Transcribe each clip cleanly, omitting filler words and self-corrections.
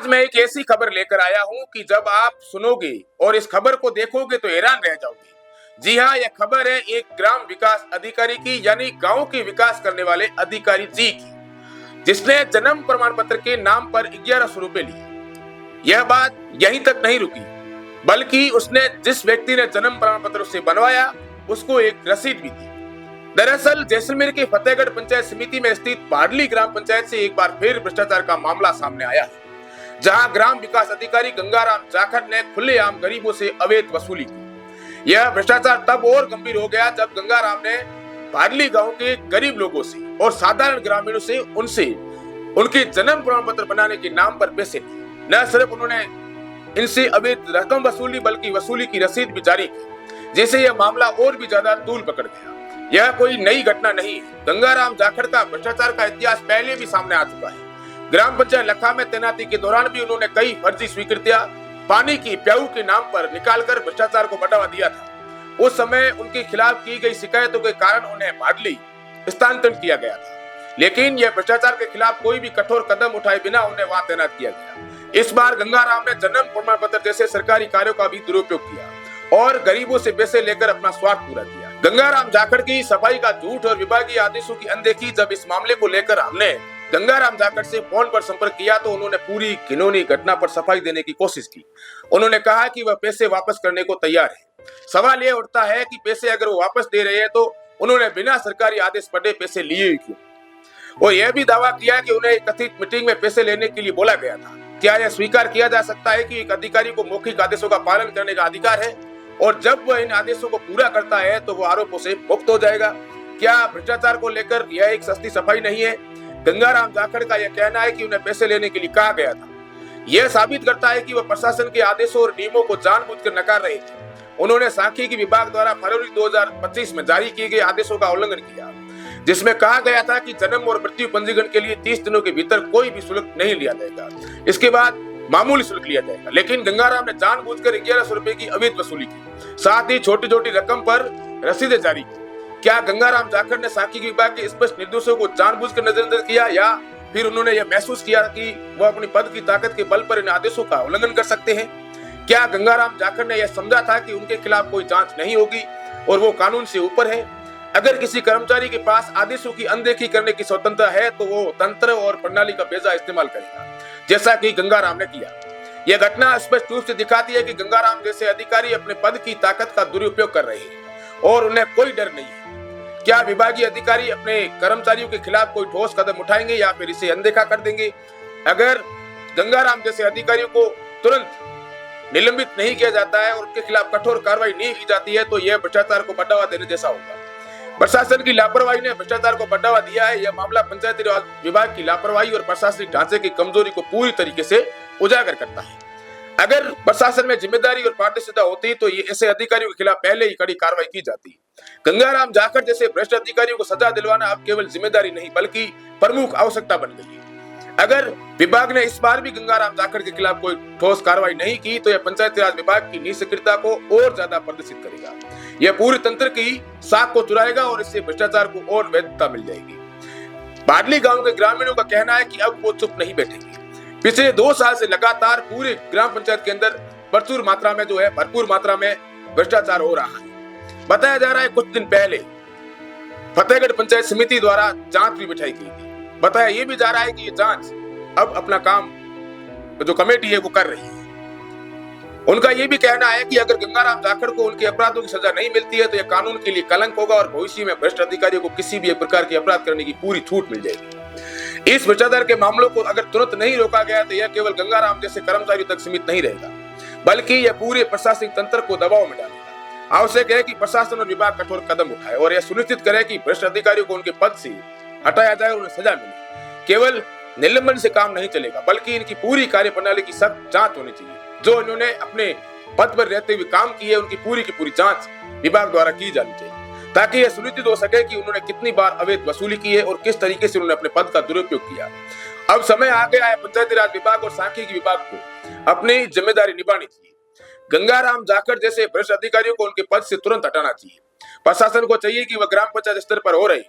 आज मैं एक ऐसी खबर लेकर आया हूं कि जब आप सुनोगे और इस खबर को देखोगे तो हैरान रह जाओगे। जी हाँ, यह खबर है एक ग्राम विकास अधिकारी की, यानी गांव के विकास करने वाले अधिकारी जी की, जिसने जन्म प्रमाण पत्र के नाम पर 1100 रुपए लिए। यह बात यहीं तक नहीं रुकी, बल्कि उसने जिस व्यक्ति ने जन्म प्रमाण पत्र उससे बनवाया उसको एक रसीद भी दी। दरअसल जैसलमेर के फतेहगढ़ पंचायत समिति में स्थित पाडली ग्राम पंचायत से एक बार फिर भ्रष्टाचार का मामला सामने आया है, जहां ग्राम विकास अधिकारी गंगाराम जाखड़ ने खुलेआम गरीबों से अवैध वसूली की। यह भ्रष्टाचार तब और गंभीर हो गया जब गंगाराम ने पाडली गांव के गरीब लोगों से और साधारण ग्रामीणों से उनसे उनके जन्म प्रमाण पत्र बनाने के नाम पर पैसे लिए। न सिर्फ उन्होंने इनसे अवैध रकम वसूली, बल्कि वसूली की रसीद भी जारी की, जिससे यह मामला और भी ज्यादा तूल पकड़ गया। यह कोई नई घटना नहीं है। गंगाराम जाखड़ का भ्रष्टाचार का इतिहास पहले भी सामने आ चुका है। ग्राम पंचायत लखा में तैनाती के दौरान भी उन्होंने कई फर्जी स्वीकृतियां पानी की प्याऊ के नाम पर निकालकर भ्रष्टाचार को बढ़ावा दिया था। उस समय उनके खिलाफ की गई शिकायतों के कारण उन्हें पाडली स्थानांतरित किया गया था, लेकिन यह भ्रष्टाचार के खिलाफ कोई भी कठोर कदम उठाए बिना उन्हें वहां तैनात किया गया। इस बार गंगाराम ने जन्म प्रमाण पत्र जैसे सरकारी कार्यों का भी दुरुपयोग किया और गरीबों से पैसे लेकर अपना स्वार्थ पूरा किया। गंगाराम जाखड़ की सफाई का झूठ और विभागीय आदेशों की अनदेखी। जब इस मामले को लेकर हमने गंगाराम जाखड़ से फोन पर संपर्क किया तो उन्होंने पूरी घिनौनी घटना पर सफाई देने की कोशिश की। उन्होंने कहा कि वह पैसे वापस करने को तैयार है। सवाल यह उठता है कि पैसे अगर वो वापस दे रहे हैं तो उन्होंने बिना सरकारी आदेश पढ़े पैसे लिए ही क्यों? और यह भी दावा किया कि उन्हें एक कथित मीटिंग में पैसे लेने के लिए बोला गया था। क्या यह स्वीकार किया जा सकता है कि एक अधिकारी को मौखिक आदेशों का पालन करने का अधिकार है और जब वह इन आदेशों को पूरा करता है तो वो आरोपों से मुक्त हो जाएगा? क्या भ्रष्टाचार को लेकर यह एक सस्ती सफाई नहीं है? गंगाराम जाखड़ का यह कहना है कि उन्हें पैसे लेने के लिए कहा गया था। यह साबित करता है कि वह प्रशासन के आदेशों और नियमों को जानबूझकर नकार रहे थे। उन्होंने सांख्यिकी विभाग द्वारा फरवरी 2025 में जारी किए गए आदेशों का उल्लंघन किया, जिसमें कहा गया था कि जन्म और मृत्यु पंजीकरण के लिए 30 दिनों के भीतर कोई भी शुल्क नहीं लिया जाएगा, इसके बाद मामूली शुल्क लिया जाएगा। लेकिन गंगाराम ने जानबूझकर 1100 रुपए की अवैध वसूली की, साथ ही छोटी छोटी रकम पर रसीदें जारी की। क्या गंगाराम जाखड़ ने सांख्यिकी विभाग के स्पष्ट निर्देशों को जानबूझकर नजरअंदाज किया, या फिर उन्होंने यह महसूस किया कि वह अपनी पद की ताकत के बल पर इन आदेशों का उल्लंघन कर सकते हैं? क्या गंगाराम जाखड़ ने यह समझा था कि उनके खिलाफ कोई जांच नहीं होगी और वो कानून से ऊपर है? अगर किसी कर्मचारी के पास आदेशों की अनदेखी करने की स्वतंत्रता है तो वो तंत्र और प्रणाली का बेजा इस्तेमाल करेगा, जैसा कि गंगाराम ने किया। यह घटना स्पष्ट रूप से दिखाती है कि गंगाराम जैसे अधिकारी अपने पद की ताकत का दुरुपयोग कर रहे हैं और उन्हें कोई डर नहीं है। क्या विभागीय अधिकारी अपने कर्मचारियों के खिलाफ कोई ठोस कदम उठाएंगे या फिर इसे अनदेखा कर देंगे? अगर गंगाराम जैसे अधिकारियों को तुरंत निलंबित नहीं किया जाता है और उनके खिलाफ कठोर कार्रवाई नहीं की जाती है तो यह भ्रष्टाचार को बढ़ावा देने जैसा होगा। प्रशासन की लापरवाही ने भ्रष्टाचार को बढ़ावा दिया है। यह मामला पंचायती राज विभाग की लापरवाही और प्रशासनिक ढांचे की कमजोरी को पूरी तरीके से उजागर करता है। अगर प्रशासन में जिम्मेदारी और पारदर्शिता होती तो ये ऐसे अधिकारियों के खिलाफ पहले ही कड़ी कार्रवाई की जाती। गंगाराम जाखड़ जैसे भ्रष्ट अधिकारियों को सजा दिलवाना अब केवल जिम्मेदारी नहीं बल्कि प्रमुख आवश्यकता बन गई है। अगर विभाग ने इस बार भी गंगाराम जाखड़ के खिलाफ कोई ठोस कार्रवाई नहीं की तो यह पंचायती राज विभाग की निष्क्रियता को और ज्यादा प्रदर्शित करेगा। यह पूरे तंत्र की साख को चुराएगा और इससे भ्रष्टाचार को और वैधता मिल जाएगी। पाडली गांव के ग्रामीणों का कहना है कि अब वो चुप नहीं बैठेंगे। पिछले 2 साल से लगातार पूरे ग्राम पंचायत के अंदर भरपूर मात्रा में भ्रष्टाचार हो रहा है। बताया जा रहा है कुछ दिन पहले फतेहगढ़ पंचायत समिति द्वारा जांच भी बिठाई गई थी। बताया ये भी जा रहा है कि ये जांच अब अपना काम जो कमेटी है वो कर रही है। उनका ये भी कहना है कि अगर गंगाराम जाखड़ को उनके अपराधों की सजा नहीं मिलती है तो यह कानून के लिए कलंक होगा और भविष्य में भ्रष्ट अधिकारियों को किसी भी एक प्रकार के अपराध करने की पूरी छूट मिल जाएगी। इस भ्रष्टाचार के मामलों को अगर तुरंत नहीं रोका गया तो यह केवल गंगाराम जैसे कर्मचारियों तक सीमित नहीं रहेगा, बल्कि यह पूरे प्रशासनिक तंत्र को दबाव में डालेगा। आवश्यक है कि प्रशासन और विभाग कठोर कदम उठाए और यह सुनिश्चित करे कि भ्रष्ट अधिकारियों को उनके पद से हटाया जाए और उन्हें सजा मिले। केवल निलंबन से काम नहीं चलेगा, बल्कि इनकी पूरी कार्य प्रणाली की सख्त जांच होनी चाहिए। जो इन्होंने अपने पद पर रहते हुए काम की है उनकी पूरी की पूरी जांच विभाग द्वारा की जानी चाहिए, ताकि यह सुनिश्चित हो सके कि उन्होंने कितनी बार अवैध वसूली की है और किस तरीके से उन्होंने अपने पद का दुरुपयोग किया। अब समय आ गया है पंचायती राज विभाग और सांख्यिकी विभाग को अपनी जिम्मेदारी निभानी चाहिए। गंगाराम जाखड़ जैसे भ्रष्ट अधिकारियों को उनके पद से तुरंत हटाना चाहिए। प्रशासन को चाहिए कि वह ग्राम पंचायत स्तर पर हो रही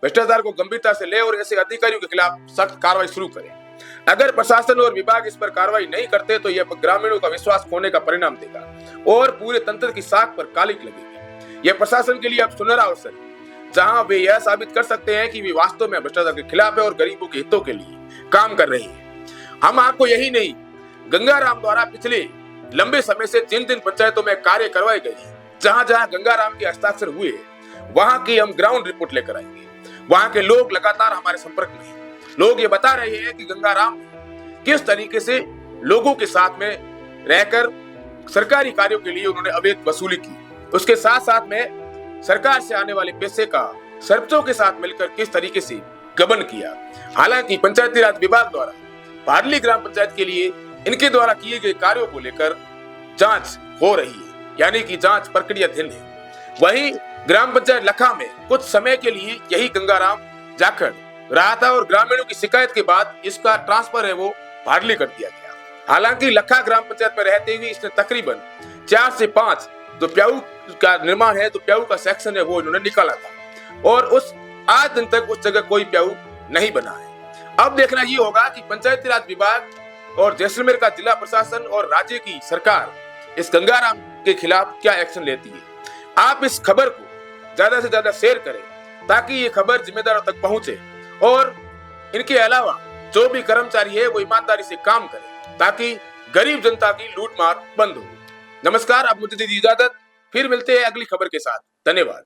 भ्रष्टाचार को गंभीरता से ले और ऐसे अधिकारियों के खिलाफ सख्त कार्रवाई शुरू करे। अगर प्रशासन और विभाग इस पर कार्रवाई नहीं करते तो यह ग्रामीणों का विश्वास खोने का परिणाम देगा और पूरे तंत्र की साख पर कालिक लगेगी। यह प्रशासन के लिए अब सुनहरा अवसर है जहां वे यह साबित कर सकते हैं कि वे वास्तव में भ्रष्टाचार के खिलाफ है और गरीबों के हितों के लिए काम कर रहे हैं। हम आपको यही नहीं, गंगाराम द्वारा पिछले लंबे समय से जिन जिन पंचायतों में कार्य करवाए गए, जहां जहां गंगाराम के हस्ताक्षर हुए, वहां की हम ग्राउंड रिपोर्ट लेकर आएंगे। वहां के लोग लगातार हमारे संपर्क में हैं। लोग ये बता रहे हैं कि गंगाराम किस तरीके से लोगों के साथ में रहकर सरकारी कार्यों के लिए उन्होंने अवैध वसूली की, उसके साथ साथ में सरकार से आने वाले पैसे का सरपंचों के साथ मिलकर किस तरीके से गबन किया। हालांकि पंचायती राज विभाग द्वारा पाडली ग्राम पंचायत के लिए इनके द्वारा किए गए कार्यों को लेकर जांच हो रही है, यानी कि जांच प्रक्रियाधीन है। वहीं ग्राम पंचायत लखा में कुछ समय के लिए यही गंगाराम जाखड़ रहा था और ग्रामीणों की शिकायत के बाद इसका ट्रांसफर है वो पाडली कर दिया गया। हालांकि लखा ग्राम पंचायत में रहते हुए इसने तकरीबन 4 से 5 जो प्याऊ का निर्माण है, जो प्याऊ का सेक्शन है, वो इन्होंने निकाला था और उस आज दिन तक उस जगह कोई प्याऊ नहीं बना है। अब देखना ये होगा कि पंचायती राज विभाग और जैसलमेर का जिला प्रशासन और राज्य की सरकार इस गंगाराम के खिलाफ क्या एक्शन लेती है। आप इस खबर को ज्यादा से ज्यादा शेयर करें ताकि ये खबर जिम्मेदारों तक पहुंचे और इनके अलावा जो भी कर्मचारी है वो ईमानदारी से काम करे ताकि गरीब जनता की लूट मार बंद हो। नमस्कार, अब मुझे दीजिए इजाजत, फिर मिलते हैं अगली खबर के साथ। धन्यवाद।